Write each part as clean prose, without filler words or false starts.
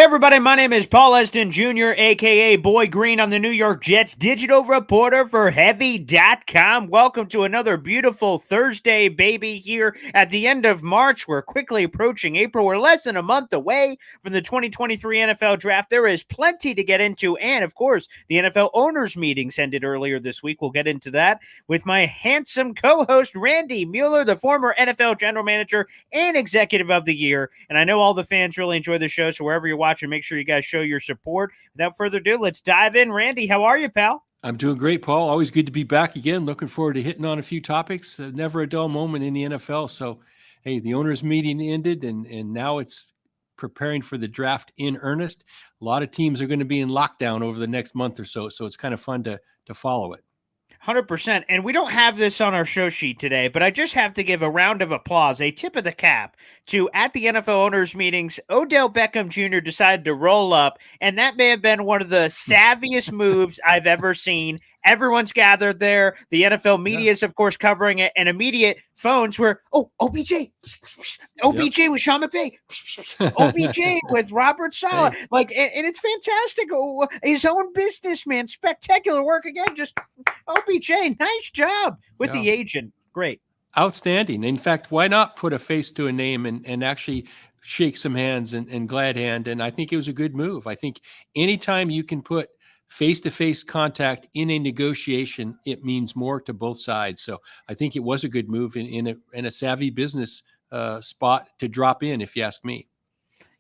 Hey everybody, my name is Paul Eston Jr., aka Boy Green. I'm the New York Jets digital reporter for Heavy.com. Welcome to another beautiful Thursday, baby, here at the end of March. We're quickly approaching April. We're less than a month away from the 2023 NFL Draft. There is plenty to get into, and of course, the NFL owners meetings ended earlier this week. We'll get into that with my handsome co-host, Randy Mueller, the former NFL general manager and executive of the year. And I know all the fans really enjoy the show, so wherever you're watching, make sure you guys show your support. Without further ado, let's dive in. Randy, how are you, pal? I'm doing great, Paul. Always good to be back again. Looking forward to hitting on a few topics. Never a dull moment in the NFL. So, hey, the owners' meeting ended, and now it's preparing for the draft in earnest. A lot of teams are going to be in lockdown over the next month or so. So it's kind of fun to follow it. 100%. And we don't have this on our show sheet today, but I just have to give a round of applause, a tip of the cap to, at the NFL owners meetings, Odell Beckham Jr. decided to roll up, and that may have been one of the savviest moves I've ever seen. Everyone's gathered there. The NFL media is, of course, covering it, and immediate phones were, OBJ with Sean McVay, OBJ with Robert Saleh. Hey. And it's fantastic. His own businessman, spectacular work again. Just OBJ, nice job with the agent. Great. Outstanding. In fact, why not put a face to a name and actually shake some hands and glad hand? And I think it was a good move. I think anytime you can put face-to-face contact in a negotiation, it means more to both sides. So I think it was a good move in a savvy business spot to drop in, if you ask me.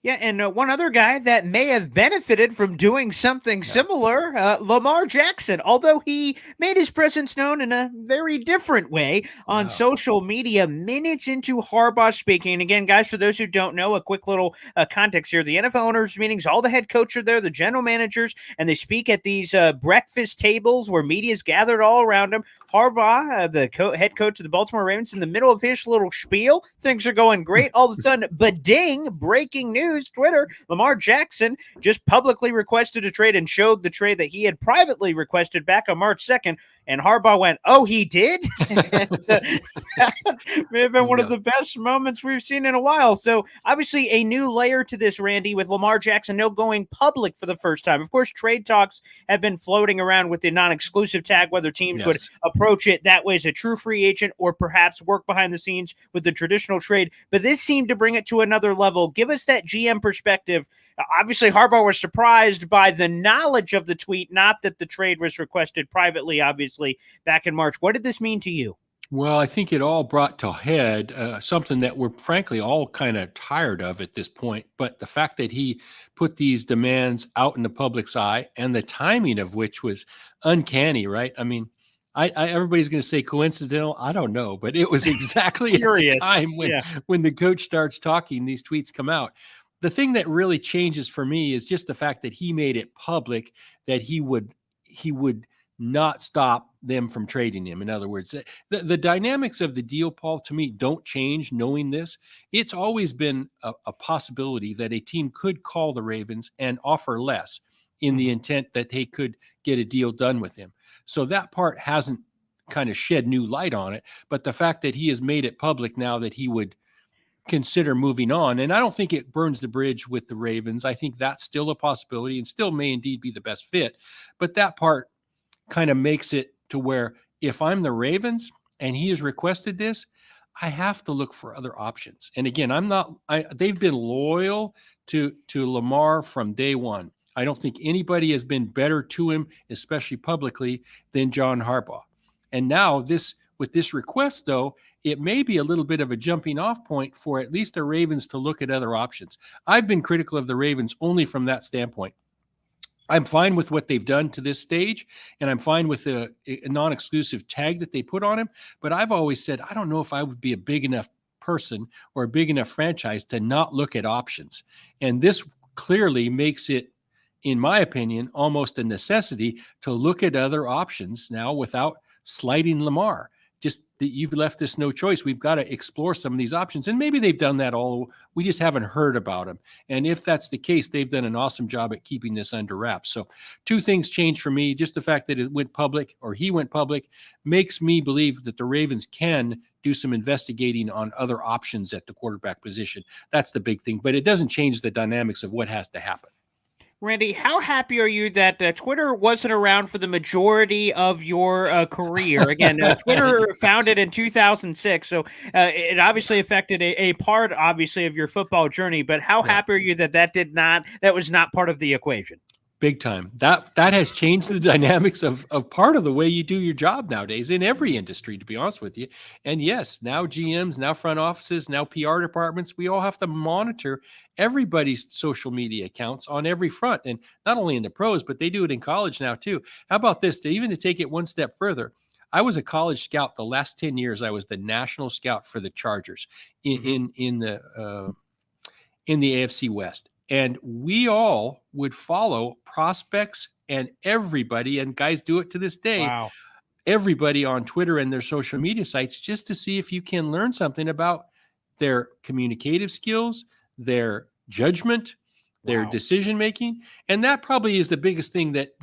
Yeah, and one other guy that may have benefited from doing something similar, Lamar Jackson, although he made his presence known in a very different way on social media minutes into Harbaugh speaking. And again, guys, for those who don't know, a quick little context here. The NFL owners meetings, all the head coaches are there, the general managers, and they speak at these breakfast tables where media is gathered all around them. Harbaugh, the head coach of the Baltimore Ravens, in the middle of his little spiel. Things are going great. All of a sudden, ba-ding, breaking news. Twitter, Lamar Jackson just publicly requested a trade and showed the trade that he had privately requested back on March 2nd. And Harbaugh went, oh, he did? That may have been one of the best moments we've seen in a while. So obviously a new layer to this, Randy, with Lamar Jackson now going public for the first time. Of course, trade talks have been floating around with the non-exclusive tag, whether teams would approach it that way as a true free agent or perhaps work behind the scenes with the traditional trade. But this seemed to bring it to another level. Give us that GM perspective. Obviously, Harbaugh was surprised by the knowledge of the tweet, not that the trade was requested privately, obviously, back in March. What did this mean to you? Well, I think it all brought to head something that we're frankly all kind of tired of at this point. But the fact that he put these demands out in the public's eye and the timing of which was uncanny, right? I mean, everybody's going to say coincidental. I don't know, but it was exactly at the time when the coach starts talking, these tweets come out. The thing that really changes for me is just the fact that he made it public that he would not stop them from trading him. In other words, the dynamics of the deal, Paul, to me, don't change knowing this. It's always been a possibility that a team could call the Ravens and offer less in the intent that they could get a deal done with him. So that part hasn't kind of shed new light on it. But the fact that he has made it public now that he would consider moving on, and I don't think it burns the bridge with the Ravens. I think that's still a possibility and still may indeed be the best fit. But that part kind of makes it to where if I'm the Ravens and he has requested this, I have to look for other options. And again, they've been loyal to Lamar from day one. I don't think anybody has been better to him, especially publicly, than John Harbaugh. And now with this request, though, it may be a little bit of a jumping off point for at least the Ravens to look at other options. I've been critical of the Ravens only from that standpoint. I'm fine with what they've done to this stage, and I'm fine with a non-exclusive tag that they put on him. But I've always said, I don't know if I would be a big enough person or a big enough franchise to not look at options. And this clearly makes it, in my opinion, almost a necessity to look at other options now without slighting Lamar. Just that you've left us no choice. We've got to explore some of these options. And maybe they've done that all. We just haven't heard about them. And if that's the case, they've done an awesome job at keeping this under wraps. So two things changed for me. Just the fact that it went public, or he went public, makes me believe that the Ravens can do some investigating on other options at the quarterback position. That's the big thing, but it doesn't change the dynamics of what has to happen. Randy, how happy are you that Twitter wasn't around for the majority of your career? Again, Twitter founded in 2006, so it obviously affected a part, obviously, of your football journey. But how happy are you that that was not part of the equation? Big time. That has changed the dynamics of part of the way you do your job nowadays in every industry, to be honest with you. And yes, now GMs, now front offices, now PR departments, we all have to monitor everybody's social media accounts on every front. And not only in the pros, but they do it in college now too. How about this? To take it one step further, I was a college scout. The last 10 years, I was the national scout for the Chargers in the AFC West. And we all would follow prospects and everybody, and guys do it to this day, everybody on Twitter and their social media sites, just to see if you can learn something about their communicative skills, their judgment, their decision-making. And that probably is the biggest thing that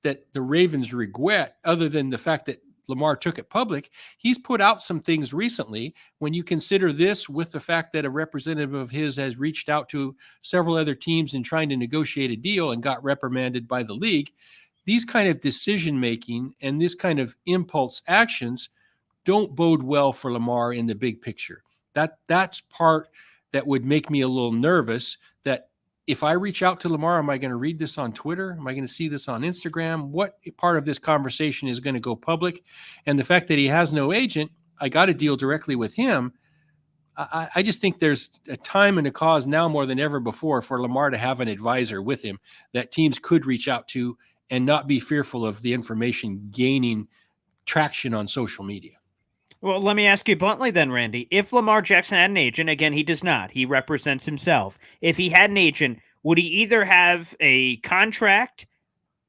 the Ravens regret, other than the fact that Lamar took it public. He's put out some things recently. When you consider this with the fact that a representative of his has reached out to several other teams in trying to negotiate a deal and got reprimanded by the league, these kind of decision-making and this kind of impulse actions don't bode well for Lamar in the big picture. That's part that would make me a little nervous, that if I reach out to Lamar, am I going to read this on Twitter? Am I going to see this on Instagram? What part of this conversation is going to go public? And the fact that he has no agent, I got to deal directly with him. I just think there's a time and a cause now more than ever before for Lamar to have an advisor with him that teams could reach out to and not be fearful of the information gaining traction on social media. Well, let me ask you bluntly then, Randy. If Lamar Jackson had an agent, again, he does not. He represents himself. If he had an agent, would he either have a contract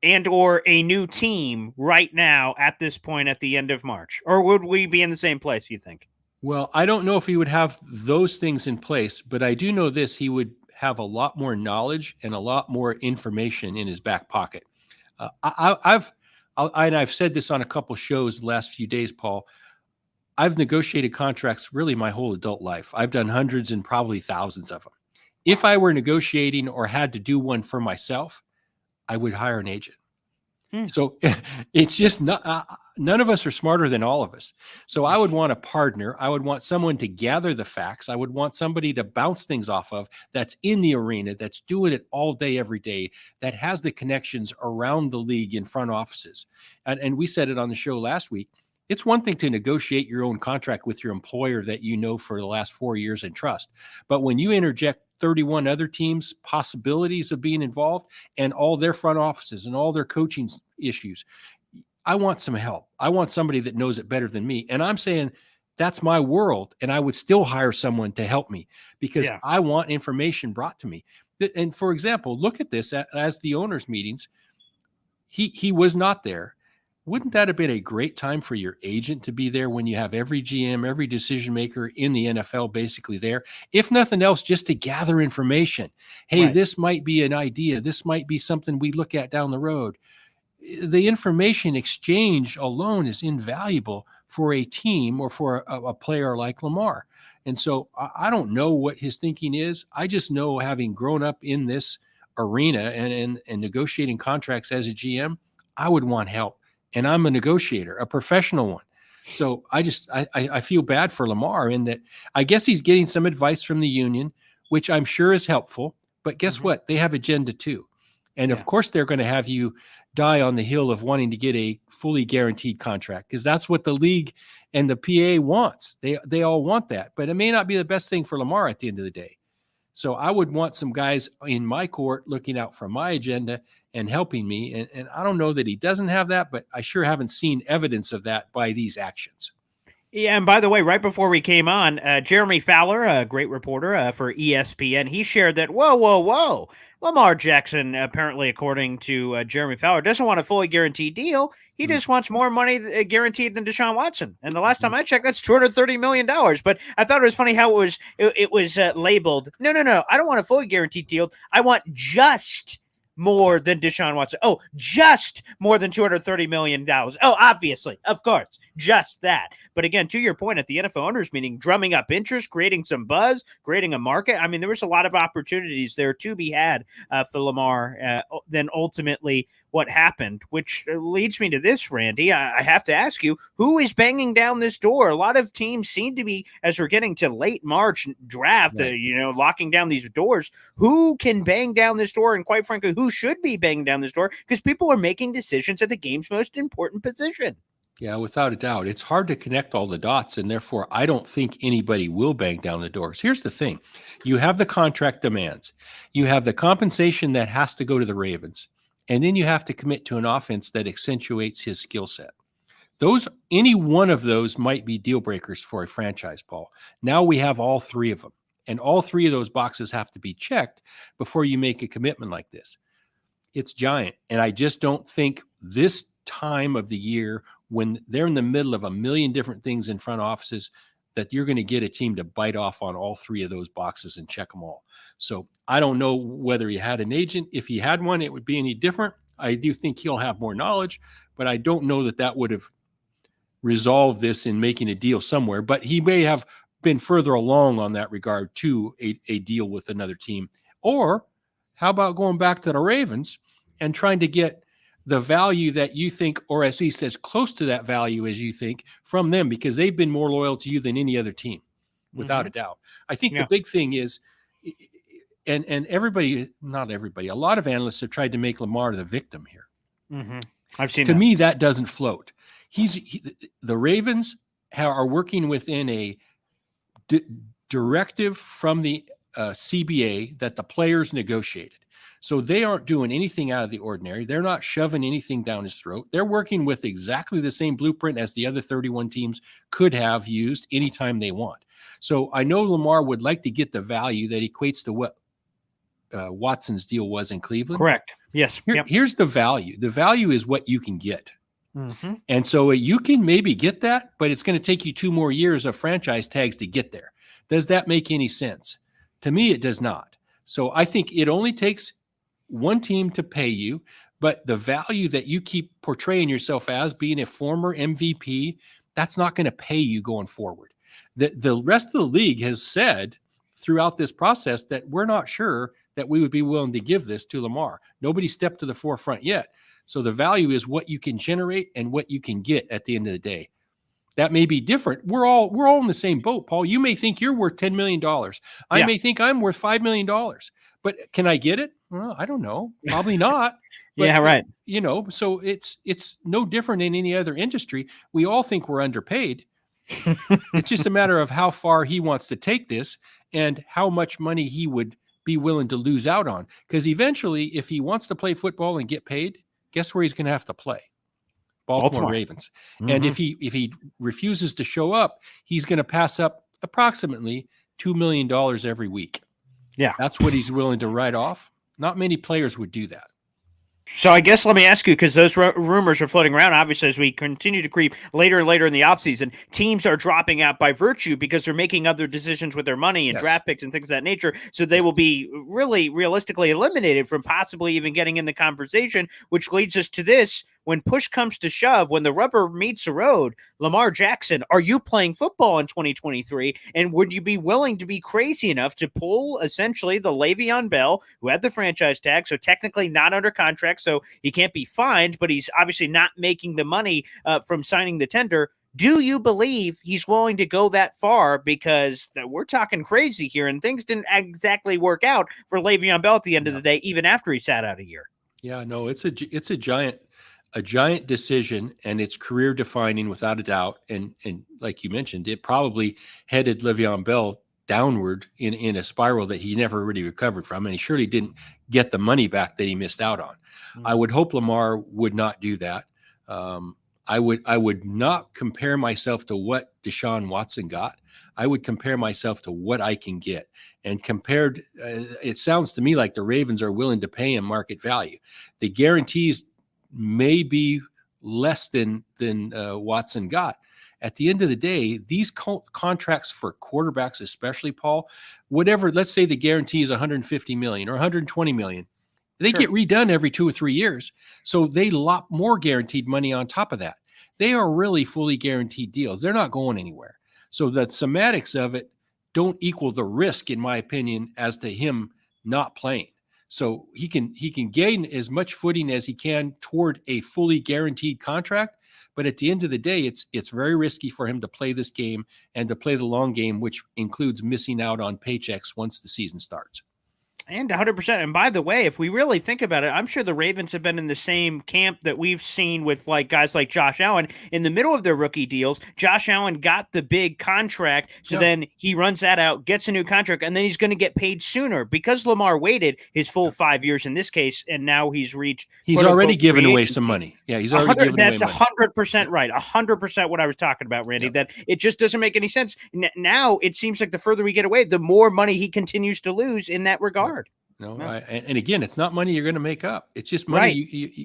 and or a new team right now at this point at the end of March? Or would we be in the same place, you think? Well, I don't know if he would have those things in place, but I do know this. He would have a lot more knowledge and a lot more information in his back pocket. I've said this on a couple shows the last few days, Paul. I've negotiated contracts really my whole adult life. I've done hundreds and probably thousands of them. If I were negotiating or had to do one for myself, I would hire an agent. So it's just not, none of us are smarter than all of us. So I would want a partner. I would want someone to gather the facts. I would want somebody to bounce things off of that's in the arena, that's doing it all day, every day, that has the connections around the league in front offices. And we said it on the show last week. It's one thing to negotiate your own contract with your employer that you know for the last 4 years and trust. But when you interject 31 other teams' possibilities of being involved and all their front offices and all their coaching issues, I want some help. I want somebody that knows it better than me. And I'm saying that's my world, and I would still hire someone to help me because I want information brought to me. And for example, look at this as the owners' meetings. He was not there. Wouldn't that have been a great time for your agent to be there when you have every GM, every decision maker in the NFL basically there? If nothing else, just to gather information. Hey, this might be an idea. This might be something we look at down the road. The information exchange alone is invaluable for a team or for a player like Lamar. And so I don't know what his thinking is. I just know, having grown up in this arena and negotiating contracts as a GM, I would want help. And I'm a negotiator, a professional one. So I feel bad for Lamar in that I guess he's getting some advice from the union, which I'm sure is helpful. But guess what? They have agenda too. And of course, they're going to have you die on the hill of wanting to get a fully guaranteed contract, because that's what the league and the PA wants. They all want that. But it may not be the best thing for Lamar at the end of the day. So I would want some guys in my court looking out for my agenda and helping me. And I don't know that he doesn't have that, but I sure haven't seen evidence of that by these actions. Yeah, and by the way, right before we came on, Jeremy Fowler, a great reporter for ESPN, he shared that, whoa, Lamar Jackson, apparently, according to Jeremy Fowler, doesn't want a fully guaranteed deal. He just wants more money guaranteed than Deshaun Watson. And the last time I checked, that's $230 million. But I thought it was funny how it was labeled, no, I don't want a fully guaranteed deal. I want just more than Deshaun Watson. Oh, just more than $230 million. Oh, obviously, of course, just that. But again, to your point, at the NFL owners meeting, drumming up interest, creating some buzz, creating a market. I mean, there was a lot of opportunities there to be had for Lamar. Then ultimately, what happened, which leads me to this, Randy. I have to ask you, who is banging down this door? A lot of teams seem to be, as we're getting to late March draft, Right. locking down these doors. Who can bang down this door? And quite frankly, who should be banging down this door? Because people are making decisions at the game's most important position. Yeah, without a doubt. It's hard to connect all the dots, and therefore I don't think anybody will bang down the doors. Here's the thing. You have the contract demands. You have the compensation that has to go to the Ravens. And then you have to commit to an offense that accentuates his skill set. Any one of those might be deal breakers for a franchise, Paul. Now we have all three of them. And all three of those boxes have to be checked before you make a commitment like this. It's giant. And I just don't think this time of the year, when they're in the middle of a million different things in front offices, that you're going to get a team to bite off on all three of those boxes and check them all. So I don't know whether he had an agent. If he had one, it would be any different. I do think he'll have more knowledge, but I don't know that would have resolved this in making a deal somewhere. But he may have been further along on that regard to a deal with another team. Or how about going back to the Ravens and trying to get the value that you think, or at least as close to that value as you think, from them, because they've been more loyal to you than any other team, without a doubt. I think the big thing is, and everybody, not everybody, a lot of analysts have tried to make Lamar the victim here. I've seen to me, that doesn't float. The Ravens are working within a directive from the CBA that the players negotiated. So they aren't doing anything out of the ordinary. They're not shoving anything down his throat. They're working with exactly the same blueprint as the other 31 teams could have used anytime they want. So I know Lamar would like to get the value that equates to what Watson's deal was in Cleveland. Correct. Yes. Here's the value. The value is what you can get. And so you can maybe get that, but it's going to take you 2 more years of franchise tags to get there. Does that make any sense? To me, it does not. So I think it only takes one team to pay you, but the value that you keep portraying yourself as being a former MVP, that's not going to pay you going forward. The rest of the league has said throughout this process that we're not sure that we would be willing to give this to Lamar. Nobody stepped to the forefront yet. So the value is what you can generate and what you can get at the end of the day. That may be different. We're all in the same boat, Paul. You may think you're worth $10 million. I may think I'm worth $5 million. But can I get it? Well, I don't know. Probably not. But, right. So it's no different in any other industry. We all think we're underpaid. It's just a matter of how far he wants to take this and how much money he would be willing to lose out on. Because eventually, if he wants to play football and get paid, guess where he's going to have to play? Baltimore Ravens. And if he refuses to show up, he's going to pass up approximately $2 million every week. Yeah. That's what he's willing to write off. Not many players would do that. So I guess let me ask you, because those rumors are floating around, obviously, as we continue to creep later and later in the offseason, teams are dropping out by virtue because they're making other decisions with their money and draft picks and things of that nature. So they will be really realistically eliminated from possibly even getting in the conversation, which leads us to this. When push comes to shove, when the rubber meets the road, Lamar Jackson, are you playing football in 2023? And would you be willing to be crazy enough to pull essentially the Le'Veon Bell, who had the franchise tag, so technically not under contract, so he can't be fined, but he's obviously not making the money from signing the tender. Do you believe he's willing to go that far? Because we're talking crazy here, and things didn't exactly work out for Le'Veon Bell at the end of the day, even after he sat out a year. Yeah, no, it's a giant decision, and it's career defining without a doubt. And like you mentioned, it probably headed Le'Veon Bell downward in a spiral that he never really recovered from. And he surely didn't get the money back that he missed out on. I would hope Lamar would not do that. I would not compare myself to what Deshaun Watson got. I would compare myself to what I can get. And compared, it sounds to me like the Ravens are willing to pay him market value. The guarantees may be less than Watson got. At the end of the day, these contracts for quarterbacks, especially, Paul, whatever, let's say the guarantee is $150 million or $120 million. They Sure. get redone every 2 or 3 years. So they lot more guaranteed money on top of that. They are really fully guaranteed deals. They're not going anywhere. So the semantics of it don't equal the risk, in my opinion, as to him not playing. So he can gain as much footing as he can toward a fully guaranteed contract. But at the end of the day, it's very risky for him to play this game and to play the long game, which includes missing out on paychecks once the season starts. And 100%. And by the way, if we really think about it, I'm sure the Ravens have been in the same camp that we've seen with like guys like Josh Allen in the middle of their rookie deals. Josh Allen got the big contract. So then he runs that out, gets a new contract, and then he's going to get paid sooner because Lamar waited his full 5 years in this case. And now he's reached, he's already given away some money. Yeah. He's already given away money. That's 100% right. 100% what I was talking about, Randy, that it just doesn't make any sense. Now it seems like the further we get away, the more money he continues to lose in that regard. No, and again, it's not money you're going to make up. It's just money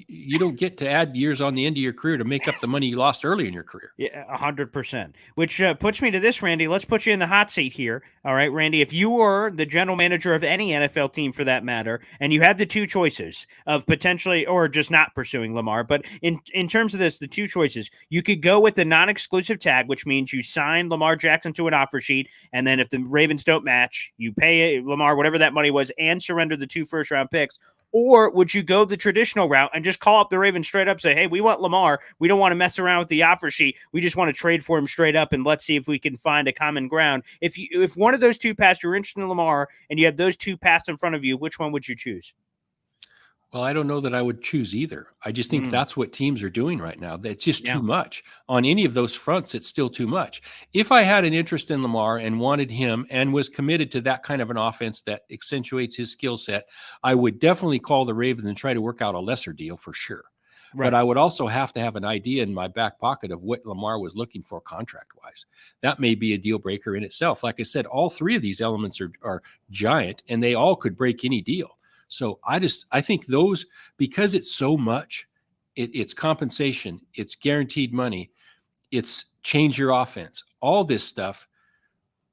you don't get to add years on the end of your career to make up the money you lost early in your career. Yeah, 100%. Which puts me to this, Randy. Let's put you in the hot seat here. All right, Randy, if you were the general manager of any NFL team for that matter, and you had the two choices of potentially or just not pursuing Lamar, but in terms of this, the two choices, you could go with the non-exclusive tag, which means you sign Lamar Jackson to an offer sheet, and then if the Ravens don't match, you pay Lamar whatever that money was and surrender the 2 first-round picks. Or would you go the traditional route and just call up the Ravens straight up, say, hey, we want Lamar. We don't want to mess around with the offer sheet. We just want to trade for him straight up, and let's see if we can find a common ground. If one of those two passed, you're interested in Lamar, and you have those two passed in front of you, which one would you choose? Well, I don't know that I would choose either. I just think that's what teams are doing right now. It's just too much. On any of those fronts, it's still too much. If I had an interest in Lamar and wanted him and was committed to that kind of an offense that accentuates his skill set, I would definitely call the Ravens and try to work out a lesser deal for sure. Right. But I would also have to have an idea in my back pocket of what Lamar was looking for contract-wise. That may be a deal breaker in itself. Like I said, all three of these elements are giant, and they all could break any deal. So I think those, because it's so much, it's compensation, it's guaranteed money, it's change your offense, all this stuff.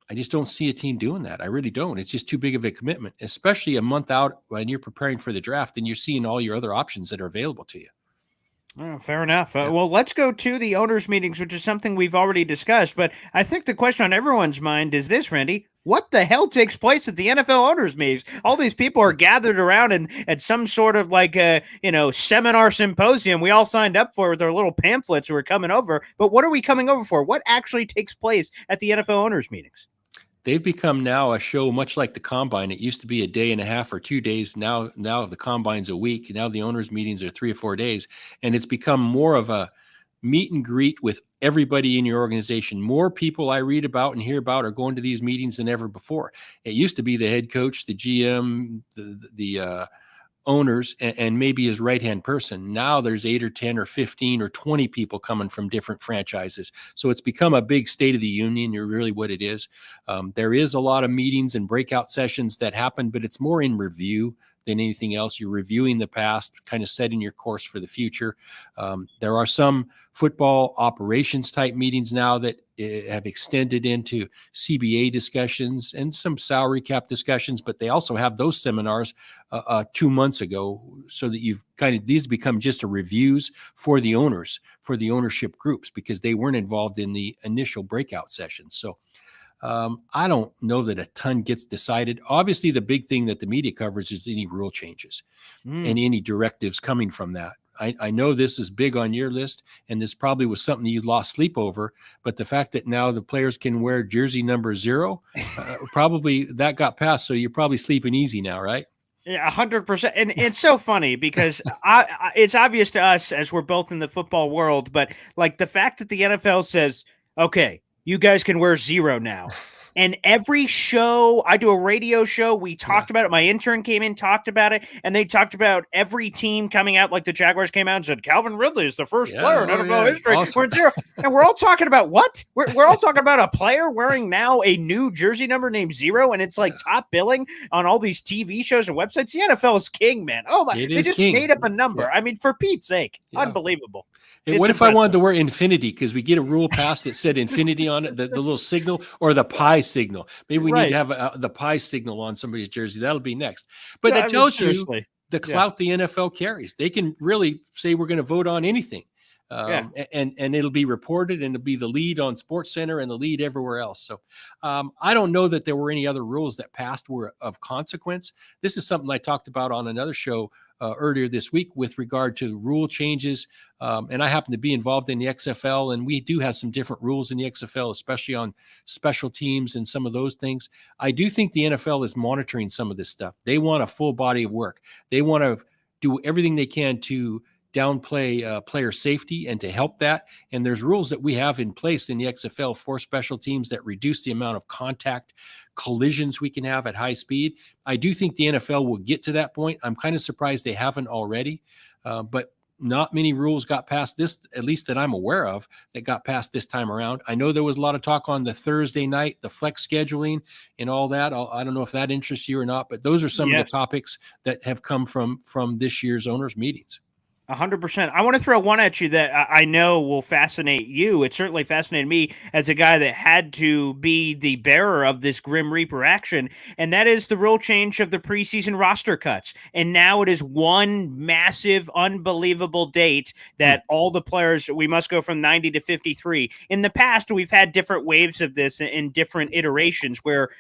I just don't see a team doing that. I really don't. It's just too big of a commitment, especially a month out when you're preparing for the draft and you're seeing all your other options that are available to you. Oh, fair enough. Well, let's go to the owners' meetings, which is something we've already discussed. But I think the question on everyone's mind is this, Randy. What the hell takes place at the NFL owners' meetings? All these people are gathered around and at some sort of like a seminar symposium we all signed up for with our little pamphlets we're coming over. But what are we coming over for? What actually takes place at the NFL owners' meetings? They've become now a show much like the Combine. It used to be a day and a half or 2 days. Now the Combine's a week. Now the owners' meetings are 3 or 4 days. And it's become more of a meet and greet with everybody in your organization. More people I read about and hear about are going to these meetings than ever before. It used to be the head coach, the GM, the owners, and maybe his right-hand person. Now there's 8 or 10 or 15 or 20 people coming from different franchises. So it's become a big state of the union. You're really what it is. There is a lot of meetings and breakout sessions that happen, but it's more in review than anything else. You're reviewing the past, kind of setting your course for the future. There are some football operations type meetings now that have extended into CBA discussions and some salary cap discussions, but they also have those seminars 2 months ago, so that you've these become just a reviews for the owners, for the ownership groups, because they weren't involved in the initial breakout sessions. So I don't know that a ton gets decided. Obviously, the big thing that the media covers is any rule changes and any directives coming from that. I know this is big on your list, and this probably was something you lost sleep over, but the fact that now the players can wear jersey number 0, probably that got passed, so you're probably sleeping easy now, right? Yeah, 100%. And it's so funny because it's obvious to us as we're both in the football world, but like the fact that the NFL says, okay, you guys can wear 0 now. And every show, I do a radio show, we talked about it. My intern came in, talked about it, and they talked about every team coming out, like the Jaguars came out and said, Calvin Ridley is the first player in NFL history. Awesome. We're 0. And we're all talking about what? We're all talking about a player wearing now a new jersey number named 0, and it's like top billing on all these TV shows and websites. The NFL is king, man. Oh, my. They just made up a number. I mean, for Pete's sake, unbelievable. Hey, what if I wanted to wear infinity? Because we get a rule passed that said infinity on it, the little signal, or the pi signal. Maybe we need to have the pi signal on somebody's jersey. That'll be next. But it tells you the clout the NFL carries. They can really say we're going to vote on anything. And it'll be reported, and it'll be the lead on SportsCenter and the lead everywhere else. So I don't know that there were any other rules that passed were of consequence. This is something I talked about on another show earlier this week with regard to rule changes. And I happen to be involved in the XFL, and we do have some different rules in the XFL, especially on special teams and some of those things. I do think the NFL is monitoring some of this stuff. They want a full body of work. They want to do everything they can to downplay player safety and to help that. And there's rules that we have in place in the XFL for special teams that reduce the amount of contact collisions we can have at high speed. I do think the NFL will get to that point. I'm kind of surprised they haven't already, but not many rules got passed this, at least that I'm aware of, that got passed this time around. I know there was a lot of talk on the Thursday night, the flex scheduling and all that. I don't know if that interests you or not, but those are some of the topics that have come from this year's owners' meetings. 100%. I want to throw one at you that I know will fascinate you. It certainly fascinated me as a guy that had to be the bearer of this Grim Reaper action, and that is the rule change of the preseason roster cuts. And now it is one massive, unbelievable date that all the players, we must go from 90 to 53. In the past, we've had different waves of this in different iterations where,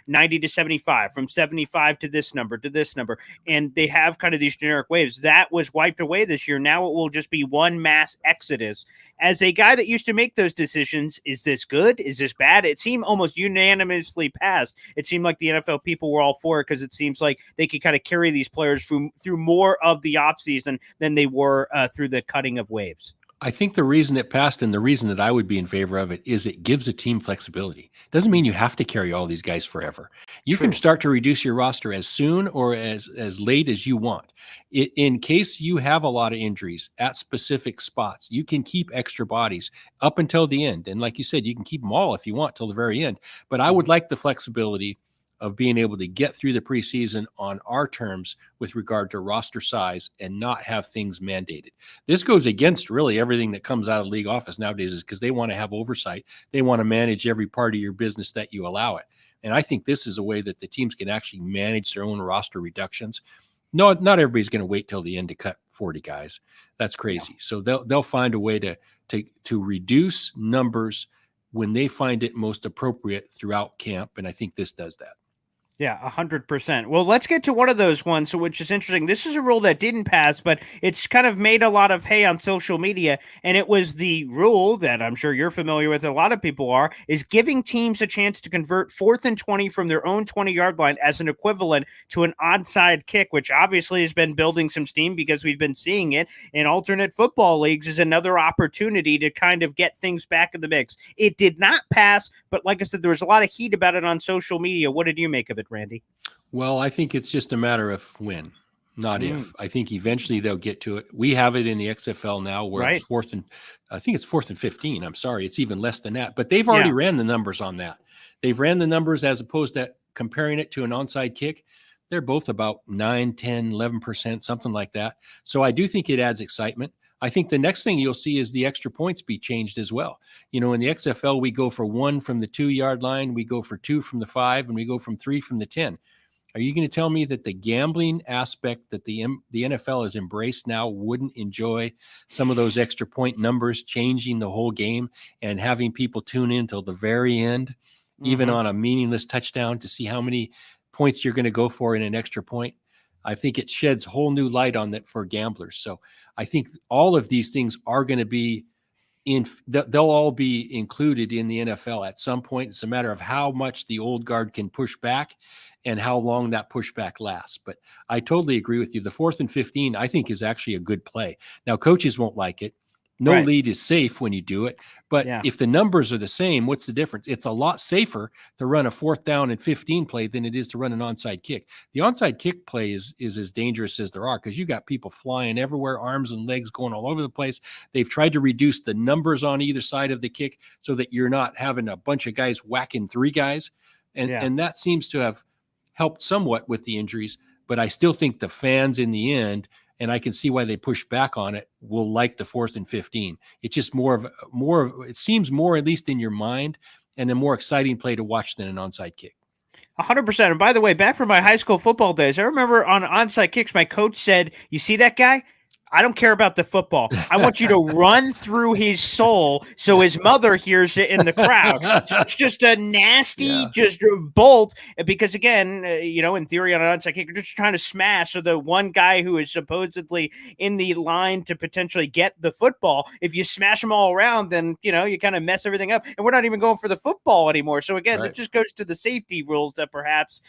90 to 75, from 75 to this number, and they have kind of these generic waves. That was wiped away this year. Now it will just be one mass exodus. As a guy that used to make those decisions, is this good? Is this bad? It seemed almost unanimously passed. It seemed like the NFL people were all for it because it seems like they could kind of carry these players through more of the offseason than they were through the cutting of waves. I think the reason it passed and the reason that I would be in favor of it is it gives a team flexibility. Doesn't mean you have to carry all these guys forever. You can start to reduce your roster as soon or as late as you want. In case you have a lot of injuries at specific spots, you can keep extra bodies up until the end. And like you said, you can keep them all if you want till the very end. But I would like the flexibility of being able to get through the preseason on our terms with regard to roster size and not have things mandated. This goes against really everything that comes out of league office nowadays, is because they want to have oversight. They want to manage every part of your business that you allow it. And I think this is a way that the teams can actually manage their own roster reductions. No, not everybody's going to wait till the end to cut 40 guys. That's crazy. So they'll find a way to reduce numbers when they find it most appropriate throughout camp. And I think this does that. Yeah, 100%. Well, let's get to one of those ones, which is interesting. This is a rule that didn't pass, but it's kind of made a lot of hay on social media, and it was the rule that I'm sure you're familiar with, a lot of people are, is giving teams a chance to convert 4th and 20 from their own 20-yard line as an equivalent to an onside kick, which obviously has been building some steam because we've been seeing it in alternate football leagues as another opportunity to kind of get things back in the mix. It did not pass, but like I said, there was a lot of heat about it on social media. What did you make of it, Randy? Well, I think it's just a matter of when, not if. I think eventually they'll get to it. We have it in the XFL now where it's I think it's 4th and 15. I'm sorry. It's even less than that, but they've already ran the numbers on that. They've ran the numbers as opposed to comparing it to an onside kick. They're both about 9, 10, 11%, something like that. So I do think it adds excitement. I think the next thing you'll see is the extra points be changed as well. In the XFL, we go for 1 from the 2-yard line, we go for 2 from the 5, and we go from 3 from the 10. Are you going to tell me that the gambling aspect that the NFL has embraced now wouldn't enjoy some of those extra point numbers changing the whole game and having people tune in till the very end, even on a meaningless touchdown, to see how many points you're going to go for in an extra point? I think it sheds whole new light on that for gamblers. So I think all of these things are going to be they'll all be included in the NFL at some point. It's a matter of how much the old guard can push back and how long that pushback lasts. But I totally agree with you. The 4th and 15, I think, is actually a good play. Now, coaches won't like it. No lead is safe when you do it. But if the numbers are the same, what's the difference? It's a lot safer to run a 4th down and 15 play than it is to run an onside kick. The onside kick play is as dangerous as there are because you got people flying everywhere, arms and legs going all over the place. They've tried to reduce the numbers on either side of the kick so that you're not having a bunch of guys whacking 3 guys. And that seems to have helped somewhat with the injuries. But I still think the fans in the end, and I can see why they push back on it, will like the 4th and 15. It's just it seems more, at least in your mind, and a more exciting play to watch than an onside kick. 100%. And by the way, back from my high school football days, I remember on onside kicks, my coach said, "You see that guy? I don't care about the football. I want you to run through his soul so his mother hears it in the crowd." So it's just a nasty, Yeah, just bolt. Because again, in theory, on an onside kick, you're just trying to smash. So the one guy who is supposedly in the line to potentially get the football, if you smash them all around, then you kind of mess everything up. And we're not even going for the football anymore. So again, it right. just goes to the safety rules that perhaps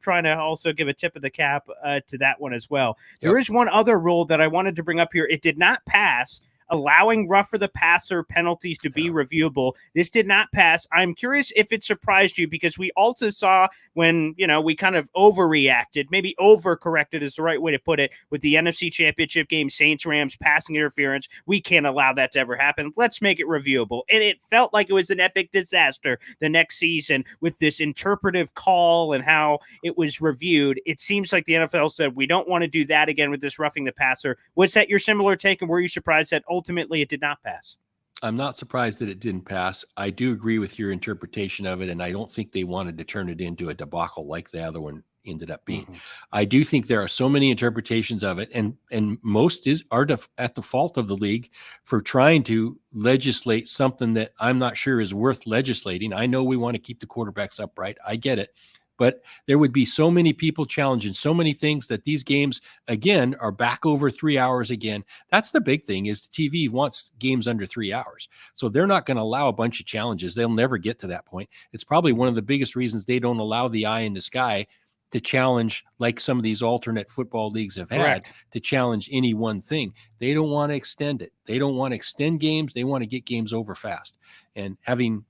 trying to also give a tip of the cap to that one as well. There Yep. is one other rule that I wanted to bring up here. It did not pass, allowing rougher the passer penalties to be Yeah. reviewable. This did not pass. I'm curious if it surprised you, because we also saw when, we kind of overreacted, maybe overcorrected is the right way to put it, with the NFC Championship game, Saints Rams passing interference. We can't allow that to ever happen. Let's make it reviewable. And it felt like it was an epic disaster the next season with this interpretive call and how it was reviewed. It seems like the NFL said, we don't want to do that again with this roughing the passer. Was that your similar take, and were you surprised that ultimately it did not pass? I'm not surprised that it didn't pass. I do agree with your interpretation of it, and I don't think they wanted to turn it into a debacle like the other one ended up being. Mm-hmm. I do think there are so many interpretations of it, and most are at the fault of the league for trying to legislate something that I'm not sure is worth legislating. I know we want to keep the quarterbacks upright. I get it. But there would be so many people challenging so many things that these games, again, are back over 3 hours again. That's the big thing, is the TV wants games under 3 hours. So they're not going to allow a bunch of challenges. They'll never get to that point. It's probably one of the biggest reasons they don't allow the eye in the sky to challenge, like some of these alternate football leagues have had, Correct. to challenge any one thing. They don't want to extend it. They don't want to extend games. They want to get games over fast. And having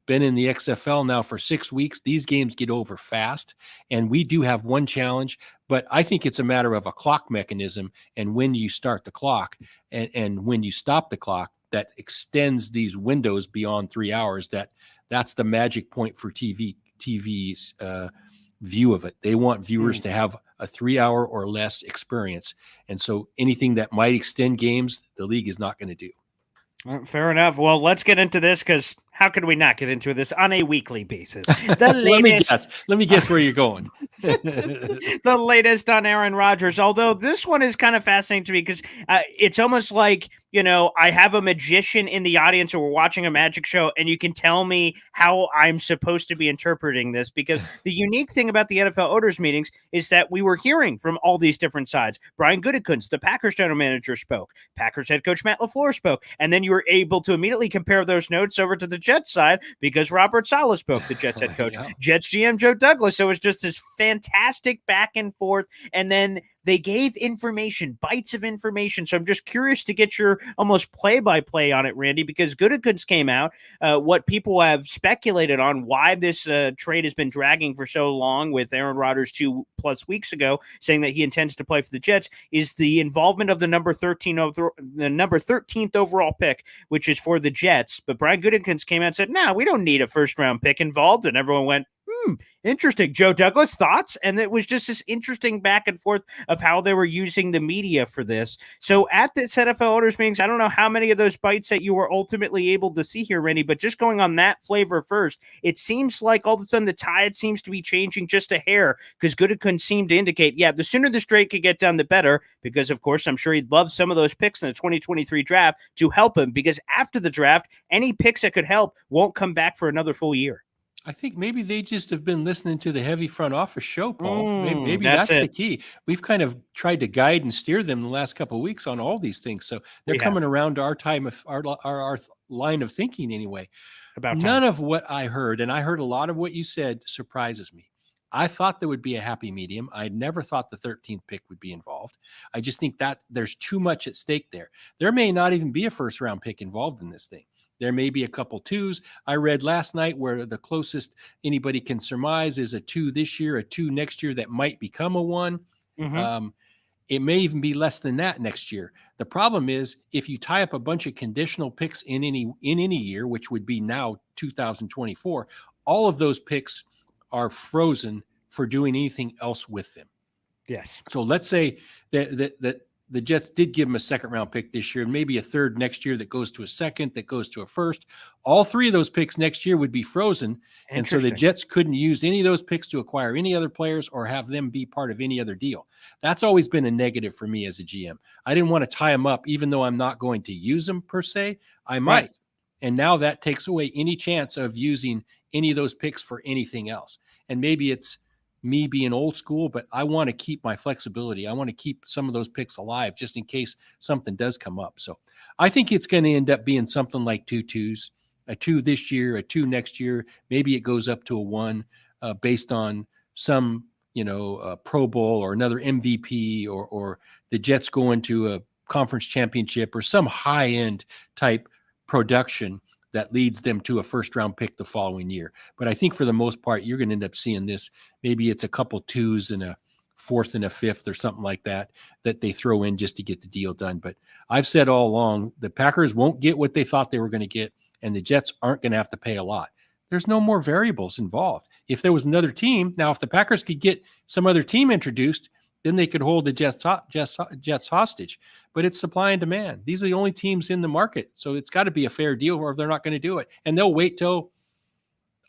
been in the XFL now for 6 weeks, these games get over fast. And we do have one challenge, but I think it's a matter of a clock mechanism and when you start the clock and when you stop the clock that extends these windows beyond 3 hours. That's the magic point for TV's view of it. They want viewers to have a 3 hour or less experience. And so anything that might extend games, the league is not going to do. Fair enough. Well, let's get into this, because how could we not get into this on a weekly basis? The latest. Let me guess where you're going. The latest on Aaron Rodgers. Although this one is kind of fascinating to me, because it's almost like, I have a magician in the audience, or we're watching a magic show, and you can tell me how I'm supposed to be interpreting this. Because the unique thing about the NFL owners meetings is that we were hearing from all these different sides. Brian Gutekunst, the Packers general manager, spoke. Packers head coach Matt LaFleur spoke. And then you were able to immediately compare those notes over to the Jets side, because Robert Saleh spoke, the Jets head coach. Yeah. Jets GM Joe Douglas. So it was just this fantastic back and forth. And then they gave information, bites of information. So I'm just curious to get your almost play-by-play on it, Randy, because Gutekunst came out. What people have speculated on why this trade has been dragging for so long with Aaron Rodgers 2+ weeks ago, saying that he intends to play for the Jets, is the involvement of the number 13th overall pick, which is for the Jets. But Brian Gutekunst came out and said, "No, we don't need a first-round pick involved." And everyone went, interesting. Joe Douglas, thoughts? And it was just this interesting back and forth of how they were using the media for this. So at this NFL owners meetings, I don't know how many of those bites that you were ultimately able to see here, Randy, but just going on that flavor first, it seems like all of a sudden the tide seems to be changing just a hair, because Gutekunst seemed to indicate, the sooner this trade could get done, the better, because of course I'm sure he'd love some of those picks in the 2023 draft to help him, because after the draft, any picks that could help won't come back for another full year. I think maybe they just have been listening to the heavy front office show, Paul. Maybe that's that's the it. key. We've kind of tried to guide and steer them the last couple of weeks on all these things. So they're We coming have. around to our time of our line of thinking anyway. About time. None of what I heard, and I heard a lot of what you said, surprises me. I thought there would be a happy medium. I never thought the 13th pick would be involved. I just think that there's too much at stake there. There may not even be a first round pick involved in this thing. There may be a couple twos. I read last night where the closest anybody can surmise is a 2 this year, a 2 next year that might become a 1. Mm-hmm. It may even be less than that next year. The problem is if you tie up a bunch of conditional picks in any year, which would be now 2024, all of those picks are frozen for doing anything else with them. Yes. So let's say that the Jets did give him a second round pick this year, and maybe a third next year that goes to a second, that goes to a first. All three of those picks next year would be frozen. And so the Jets couldn't use any of those picks to acquire any other players or have them be part of any other deal. That's always been a negative for me as a GM. I didn't want to tie them up, even though I'm not going to use them per se. I might. Right. And now that takes away any chance of using any of those picks for anything else. And maybe it's me being old school, but I want to keep my flexibility. I want to keep some of those picks alive just in case something does come up. So I think it's going to end up being something like 2 2s, a 2 this year, a 2 next year. Maybe it goes up to a 1 based on some, Pro Bowl or another MVP or the Jets going to a conference championship or some high end type production that leads them to a first round pick the following year. But I think for the most part, you're going to end up seeing this. Maybe it's a couple 2s and a 4th and a 5th or something like that they throw in just to get the deal done. But I've said all along, the Packers won't get what they thought they were going to get, and the Jets aren't going to have to pay a lot. There's no more variables involved. If there was another team, now if the Packers could get some other team introduced, then they could hold the Jets hostage. But it's supply and demand. These are the only teams in the market. So it's got to be a fair deal or they're not going to do it. And they'll wait till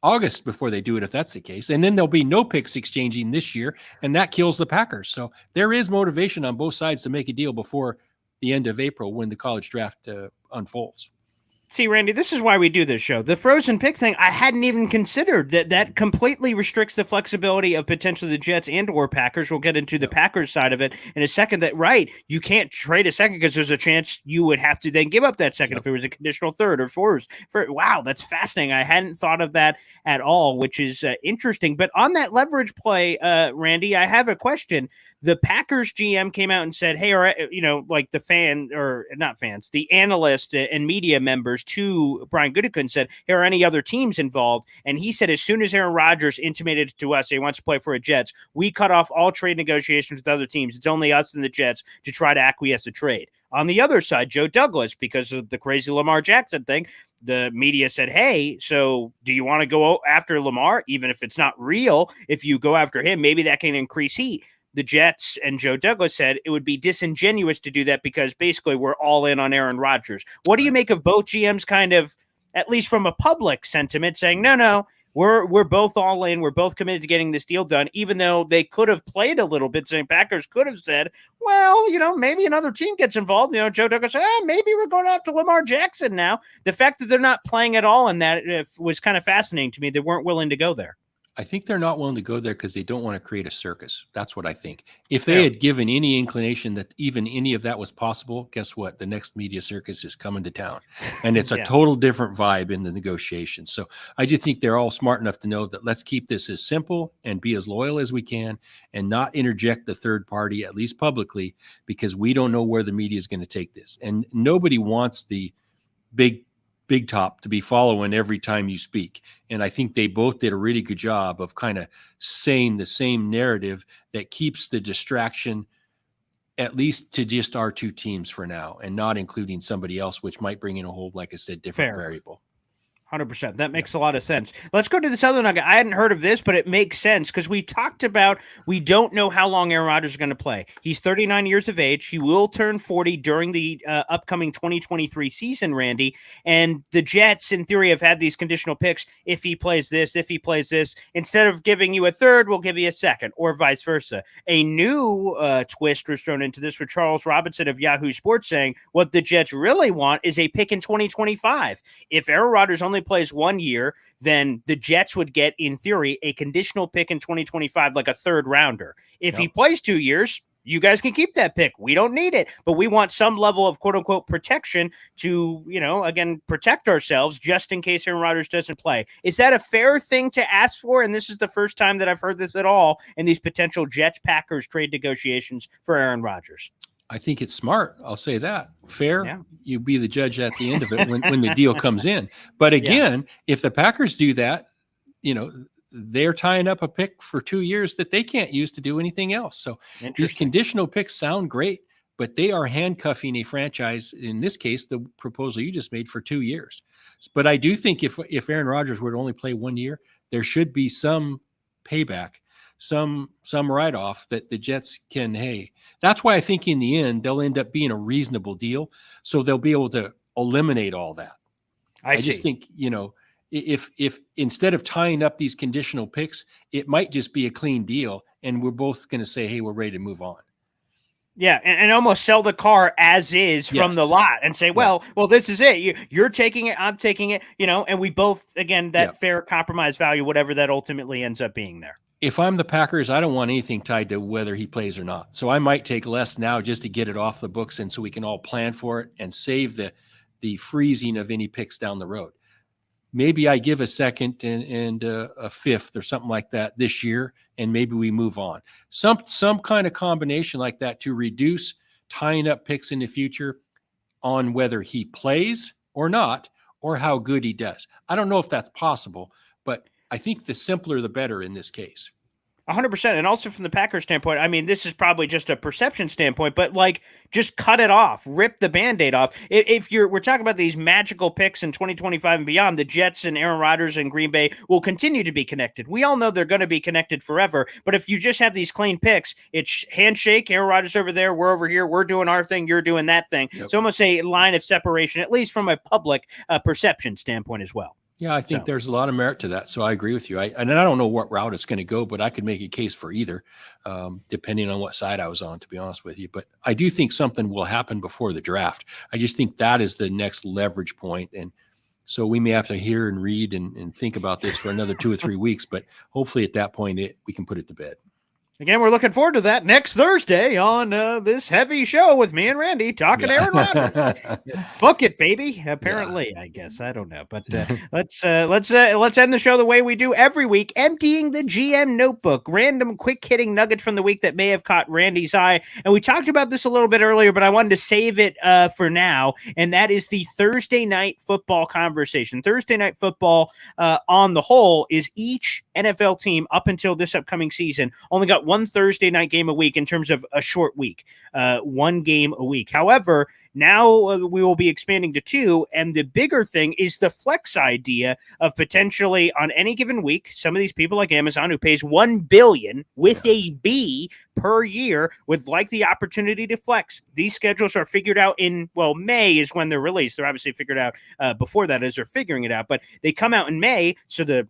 August before they do it if that's the case. And then there'll be no picks exchanging this year, and that kills the Packers. So there is motivation on both sides to make a deal before the end of April when the college draft unfolds. See, Randy, this is why we do this show. The frozen pick thing, I hadn't even considered. That completely restricts the flexibility of potentially the Jets and or Packers. We'll get into the Packers side of it in a second. That right, you can't trade a second because there's a chance you would have to then give up that second if it was a conditional third or fourth. Wow, that's fascinating. I hadn't thought of that at all, which is interesting. But on that leverage play, Randy, I have a question. The Packers GM came out and said, hey, like the fan or not fans, the analyst and media members to Brian Gutekunst said, hey, are any other teams involved? And he said, as soon as Aaron Rodgers intimated to us he wants to play for a Jets, we cut off all trade negotiations with other teams. It's only us and the Jets to try to acquiesce a trade. On the other side, Joe Douglas, because of the crazy Lamar Jackson thing, the media said, hey, so do you want to go after Lamar, even if it's not real? If you go after him, maybe that can increase heat. The Jets and Joe Douglas said it would be disingenuous to do that because basically we're all in on Aaron Rodgers. What do you make of both GMs kind of, at least from a public sentiment, saying, no, we're both all in. We're both committed to getting this deal done, even though they could have played a little bit. Saying Packers could have said, well, maybe another team gets involved. Joe Douglas said, maybe we're going after Lamar Jackson now. The fact that they're not playing at all in that was kind of fascinating to me. They weren't willing to go there. I think they're not willing to go there because they don't want to create a circus. That's what I think. If they had given any inclination that even any of that was possible, guess what? The next media circus is coming to town. And it's a total different vibe in the negotiations. So I just think they're all smart enough to know that let's keep this as simple and be as loyal as we can and not interject the third party, at least publicly, because we don't know where the media is going to take this. And nobody wants the big top to be following every time you speak. And I think they both did a really good job of kind of saying the same narrative that keeps the distraction at least to just our two teams for now and not including somebody else, which might bring in a whole, like I said, different variable. 100%. That makes a lot of sense. Let's go to this other nugget. I hadn't heard of this, but it makes sense because we talked about we don't know how long Aaron Rodgers is going to play. He's 39 years of age. He will turn 40 during the upcoming 2023 season, Randy. And the Jets, in theory, have had these conditional picks. If he plays this, instead of giving you a third, we'll give you a second, or vice versa. A new twist was thrown into this for Charles Robinson of Yahoo Sports saying what the Jets really want is a pick in 2025. If Aaron Rodgers only plays 1 year, then the Jets would get, in theory, a conditional pick in 2025, like a third rounder. If he plays 2 years, you guys can keep that pick. We don't need it, but we want some level of quote unquote protection to, again, protect ourselves just in case Aaron Rodgers doesn't play. Is that a fair thing to ask for? And this is the first time that I've heard this at all in these potential Jets-Packers trade negotiations for Aaron Rodgers. I think it's smart. I'll say that. Fair. You be the judge at the end of it when the deal comes in. But again, if the Packers do that, they're tying up a pick for 2 years that they can't use to do anything else. So these conditional picks sound great, but they are handcuffing a franchise, in this case, the proposal you just made, for 2 years. But I do think if Aaron Rodgers were to only play 1 year, there should be some payback some write-off that the Jets can, hey, that's why I think in the end they'll end up being a reasonable deal. So they'll be able to eliminate all that. I just think, if instead of tying up these conditional picks, it might just be a clean deal and we're both going to say, hey, we're ready to move on. Yeah, and almost sell the car as is from the lot and say, well, this is it. You're taking it, I'm taking it, and we both, again, that fair compromise value, whatever that ultimately ends up being there. If I'm the Packers, I don't want anything tied to whether he plays or not. So I might take less now just to get it off the books and so we can all plan for it and save the freezing of any picks down the road. Maybe I give a second and a fifth or something like that this year, and maybe we move on. Some kind of combination like that to reduce tying up picks in the future on whether he plays or not, or how good he does. I don't know if that's possible, but I think the simpler the better in this case. 100%. And also from the Packers standpoint, I mean, this is probably just a perception standpoint, but just cut it off, rip the Band-Aid off. If we're talking about these magical picks in 2025 and beyond, the Jets and Aaron Rodgers and Green Bay will continue to be connected. We all know they're going to be connected forever, but if you just have these clean picks, it's handshake, Aaron Rodgers over there, we're over here, we're doing our thing, you're doing that thing. Yep. It's almost a line of separation, at least from a public perception standpoint as well. Yeah, I think there's a lot of merit to that. So I agree with you. And I don't know what route it's going to go, but I could make a case for either, depending on what side I was on, to be honest with you. But I do think something will happen before the draft. I just think that is the next leverage point. And so we may have to hear and read and think about this for another 2 or 3 weeks. But hopefully at that point, we can put it to bed. Again, we're looking forward to that next Thursday on this heavy show with me and Randy talking Aaron Rodgers. Book it, baby. Apparently, I guess I don't know, but let's end the show the way we do every week, emptying the GM notebook. Random, quick hitting nuggets from the week that may have caught Randy's eye, and we talked about this a little bit earlier, but I wanted to save it for now, and that is the Thursday night football conversation. Thursday night football, on the whole, is each NFL team up until this upcoming season only got one Thursday night game a week in terms of a short week, one game a week. However, now we will be expanding to 2, and the bigger thing is the flex idea of potentially on any given week, some of these people like Amazon who pays $1 billion with a B per year would like the opportunity to flex. These schedules are figured out in, May is when they're released. They're obviously figured out before that as they're figuring it out, but they come out in May. So the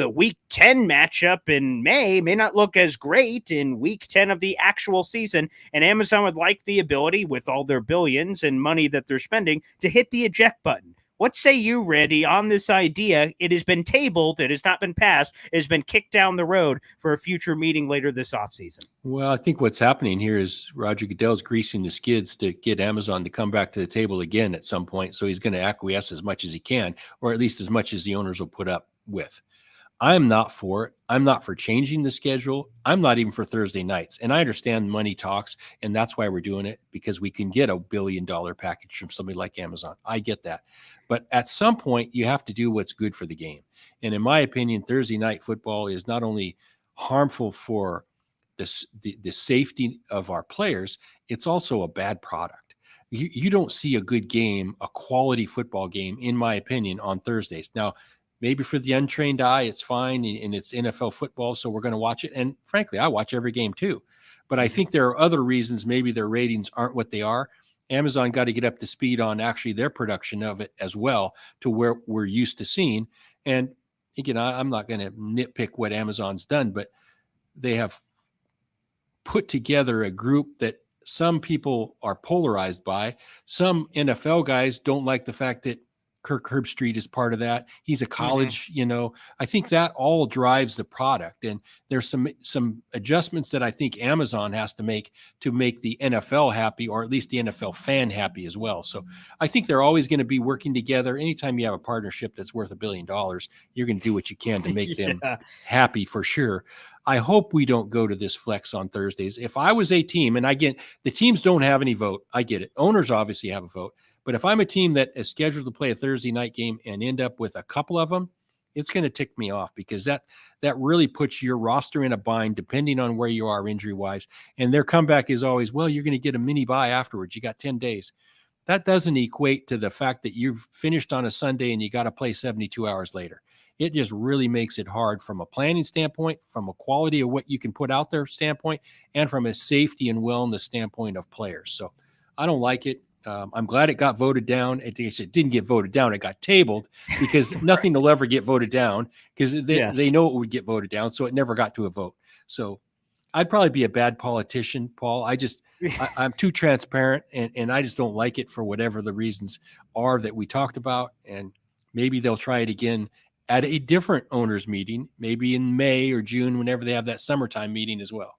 week 10 matchup in May may not look as great in week 10 of the actual season. And Amazon would like the ability with all their billions and money that they're spending to hit the eject button. What say you, Randy, on this idea? It has been tabled. It has not been passed. It has been kicked down the road for a future meeting later this offseason. Well, I think what's happening here is Roger Goodell's greasing the skids to get Amazon to come back to the table again at some point. So he's going to acquiesce as much as he can, or at least as much as the owners will put up with. I'm not for it. I'm not for changing the schedule. I'm not even for Thursday nights. And I understand money talks, and that's why we're doing it, because we can get $1 billion package from somebody like Amazon. I get that. But at some point, you have to do what's good for the game. And in my opinion, Thursday night football is not only harmful for the safety of our players, it's also a bad product. You don't see a good game, a quality football game, in my opinion, on Thursdays. Now, maybe for the untrained eye, it's fine, and it's NFL football, so we're going to watch it. And frankly, I watch every game too. But I think there are other reasons maybe their ratings aren't what they are. Amazon got to get up to speed on actually their production of it as well, to where we're used to seeing. And again, I'm not going to nitpick what Amazon's done, but they have put together a group that some people are polarized by. Some NFL guys don't like the fact that Kirk Herbstreit is part of that. He's a college, I think that all drives the product. And there's some adjustments that I think Amazon has to make the NFL happy, or at least the NFL fan happy as well. So I think they're always going to be working together. Anytime you have a partnership that's worth $1 billion, you're going to do what you can to make them happy for sure. I hope we don't go to this flex on Thursdays. If I was a team, and again, the teams don't have any vote. I get it. Owners obviously have a vote. But if I'm a team that is scheduled to play a Thursday night game and end up with a couple of them, it's going to tick me off, because that really puts your roster in a bind depending on where you are injury-wise. And their comeback is always, well, you're going to get a mini bye afterwards. You got 10 days. That doesn't equate to the fact that you've finished on a Sunday and you got to play 72 hours later. it just really makes it hard from a planning standpoint, from a quality of what you can put out there standpoint, and from a safety and wellness standpoint of players. So I don't like it. I'm glad it got voted down. It didn't get voted down. It got tabled because nothing will ever get voted down because they know it would get voted down. So it never got to a vote. So I'd probably be a bad politician, Paul. I'm too transparent, and I just don't like it for whatever the reasons are that we talked about. And maybe they'll try it again at a different owners meeting, maybe in May or June, whenever they have that summertime meeting as well.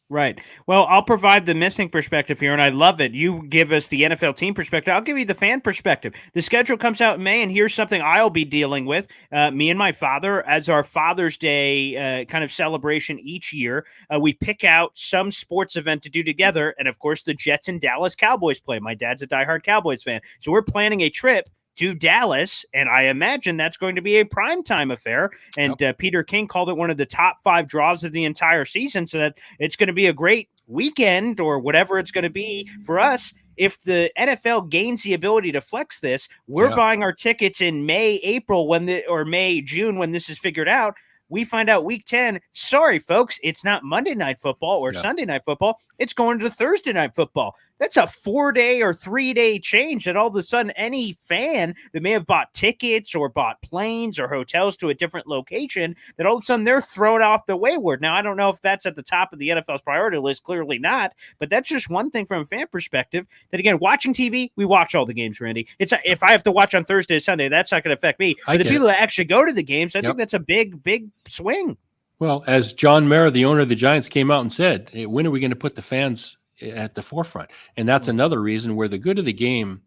Right. Well, I'll provide the missing perspective here, and I love it. You give us the NFL team perspective. I'll give you the fan perspective. The schedule comes out in May, and here's something I'll be dealing with. Me and my father, as our Father's Day kind of celebration each year, we pick out some sports event to do together, and of course, the Jets and Dallas Cowboys play. My dad's a diehard Cowboys fan, so we're planning a trip to Dallas, and I imagine that's going to be a primetime affair. And Peter King called it one of the top 5 draws of the entire season, so that it's going to be a great weekend or whatever it's going to be for us. If the NFL gains the ability to flex this, we're buying our tickets in May, April, or May, June, when this is figured out. We find out week 10, sorry, folks, it's not Monday Night Football or Sunday Night Football. It's going to Thursday Night Football. That's a 4-day or 3-day change that all of a sudden any fan that may have bought tickets or bought planes or hotels to a different location, that all of a sudden they're thrown off the wayward. Now, I don't know if that's at the top of the NFL's priority list. Clearly not. But that's just one thing from a fan perspective that, again, watching TV, we watch all the games, Randy. If I have to watch on Thursday or Sunday, that's not going to affect me. But the people that actually go to the games, I think that's a big, big swing. Well, as John Mara, the owner of the Giants, came out and said, hey, when are we going to put the fans at the forefront? And that's another reason where the good of the game,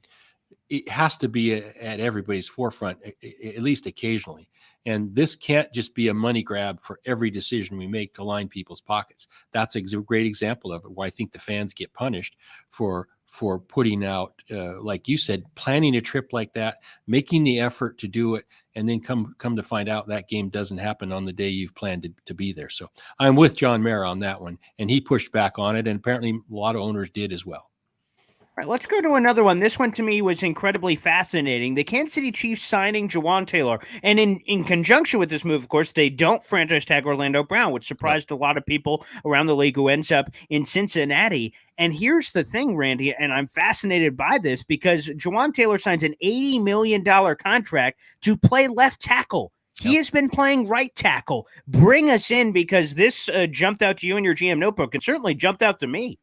it has to be at everybody's forefront, at least occasionally. And this can't just be a money grab for every decision we make to line people's pockets. That's a great example of it, where I think the fans get punished for putting out, like you said, planning a trip like that, making the effort to do it, and then come to find out that game doesn't happen on the day you've planned to be there. So I'm with John Mara on that one, and he pushed back on it, and apparently a lot of owners did as well. All right, let's go to another one. This one to me was incredibly fascinating. The Kansas City Chiefs signing Jawan Taylor. And in conjunction with this move, of course, they don't franchise tag Orlando Brown, which surprised a lot of people around the league who ends up in Cincinnati. And here's the thing, Randy, and I'm fascinated by this because Jawan Taylor signs an $80 million contract to play left tackle. He has been playing right tackle. Bring us in, because this jumped out to you in your GM notebook and certainly jumped out to me.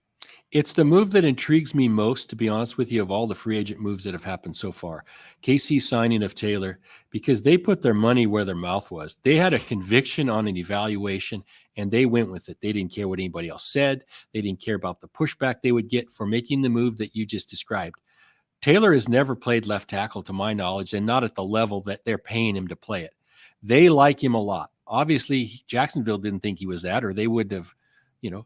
It's the move that intrigues me most, to be honest with you, of all the free agent moves that have happened so far. KC signing of Taylor, because they put their money where their mouth was. They had a conviction on an evaluation, and they went with it. They didn't care what anybody else said. They didn't care about the pushback they would get for making the move that you just described. Taylor has never played left tackle, to my knowledge, and not at the level that they're paying him to play it. They like him a lot. Obviously, Jacksonville didn't think he was that, or they would have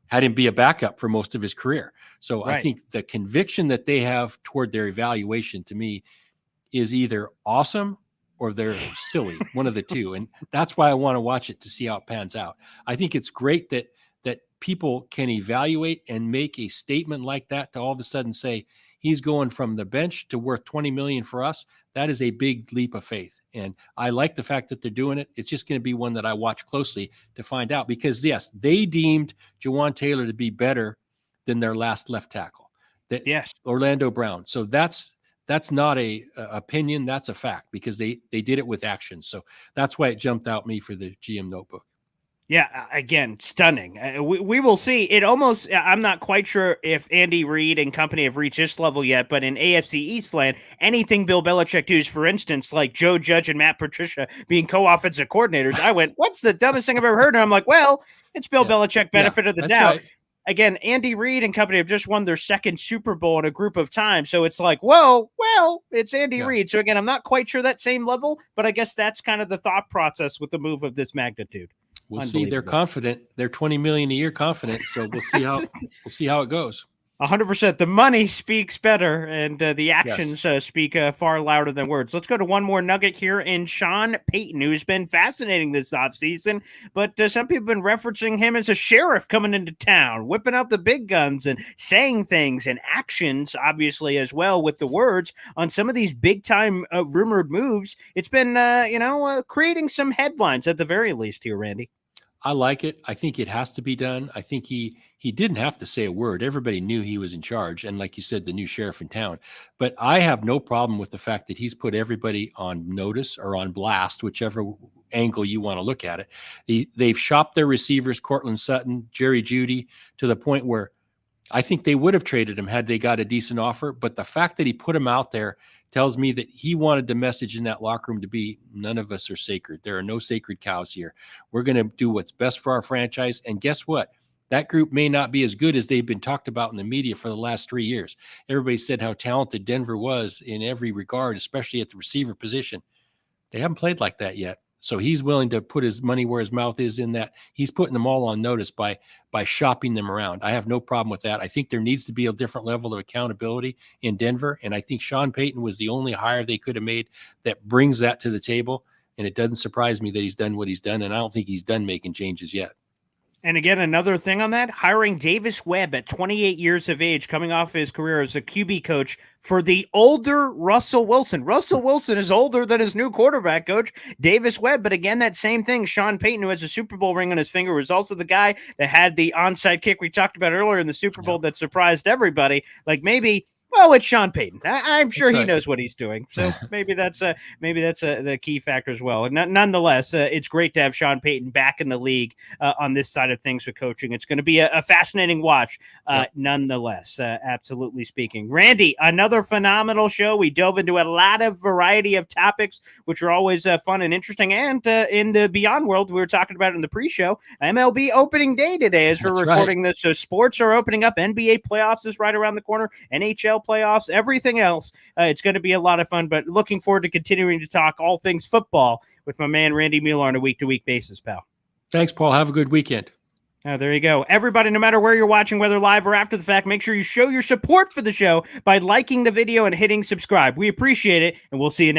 had him be a backup for most of his career. So I think the conviction that they have toward their evaluation, to me, is either awesome or they're silly, one of the two. And that's why I want to watch it, to see how it pans out. I think it's great that people can evaluate and make a statement like that, to all of a sudden say he's going from the bench to worth $20 million for us. That is a big leap of faith. And I like the fact that they're doing it. It's just going to be one that I watch closely to find out, because yes, they deemed Jawan Taylor to be better than their last left tackle. Orlando Brown. So that's not a opinion. That's a fact, because they did it with action. So that's why it jumped out me for the GM notebook. Yeah, again, stunning. We will see. It almost, I'm not quite sure if Andy Reid and company have reached this level yet, but in AFC East land, anything Bill Belichick does, for instance, like Joe Judge and Matt Patricia being co-offensive coordinators, I went, what's the dumbest thing I've ever heard? And I'm like, well, it's Bill Belichick, benefit of the doubt. Right. Again, Andy Reid and company have just won their second Super Bowl in a group of time. So it's like, well, it's Andy Reid. So again, I'm not quite sure that same level, but I guess that's kind of the thought process with the move of this magnitude. We'll see. They're confident. They're $20 million a year confident. So we'll see how it goes. 100%. The money speaks better, and the Yes. actions speak far louder than words. Let's go to one more nugget here in Sean Payton, who's been fascinating this offseason, but some people have been referencing him as a sheriff coming into town, whipping out the big guns and saying things and actions, obviously, as well, with the words on some of these big-time rumored moves. It's been, creating some headlines at the very least here, Randy. I like it. I think it has to be done. I think he didn't have to say a word. Everybody knew he was in charge, and like you said, the new sheriff in town. But I have no problem with the fact that he's put everybody on notice or on blast, whichever angle you want to look at it. They've shopped their receivers, Cortland Sutton, Jerry Jeudy, to the point where I think they would have traded him had they got a decent offer. But the fact that he put him out there tells me that he wanted the message in that locker room to be, none of us are sacred. There are no sacred cows here. We're going to do what's best for our franchise. And guess what? That group may not be as good as they've been talked about in the media for the last 3 years. Everybody said how talented Denver was in every regard, especially at the receiver position. They haven't played like that yet. So he's willing to put his money where his mouth is in that. He's putting them all on notice by shopping them around. I have no problem with that. I think there needs to be a different level of accountability in Denver. And I think Sean Payton was the only hire they could have made that brings that to the table. And it doesn't surprise me that he's done what he's done. And I don't think he's done making changes yet. And again, another thing on that, hiring Davis Webb at 28 years of age, coming off his career as a QB coach for the older Russell Wilson. Russell Wilson is older than his new quarterback coach, Davis Webb. But again, that same thing, Sean Payton, who has a Super Bowl ring on his finger, was also the guy that had the onside kick we talked about earlier in the Super Bowl that surprised everybody. Like maybe, well, it's Sean Payton. I'm sure he knows what he's doing. So maybe that's the key factor as well. And nonetheless, it's great to have Sean Payton back in the league on this side of things with coaching. It's going to be a fascinating watch, nonetheless, absolutely speaking. Randy, another phenomenal show. We dove into a lot of variety of topics, which are always fun and interesting. And in the Beyond world, we were talking about it in the pre-show, MLB opening day today as we're recording this. So sports are opening up. NBA playoffs is right around the corner. NHL playoffs, everything else. It's going to be a lot of fun, but looking forward to continuing to talk all things football with my man Randy Mueller on a week-to-week basis, pal. Thanks, Paul. Have a good weekend. There you go. Everybody, no matter where you're watching, whether live or after the fact, make sure you show your support for the show by liking the video and hitting subscribe. We appreciate it, and we'll see you next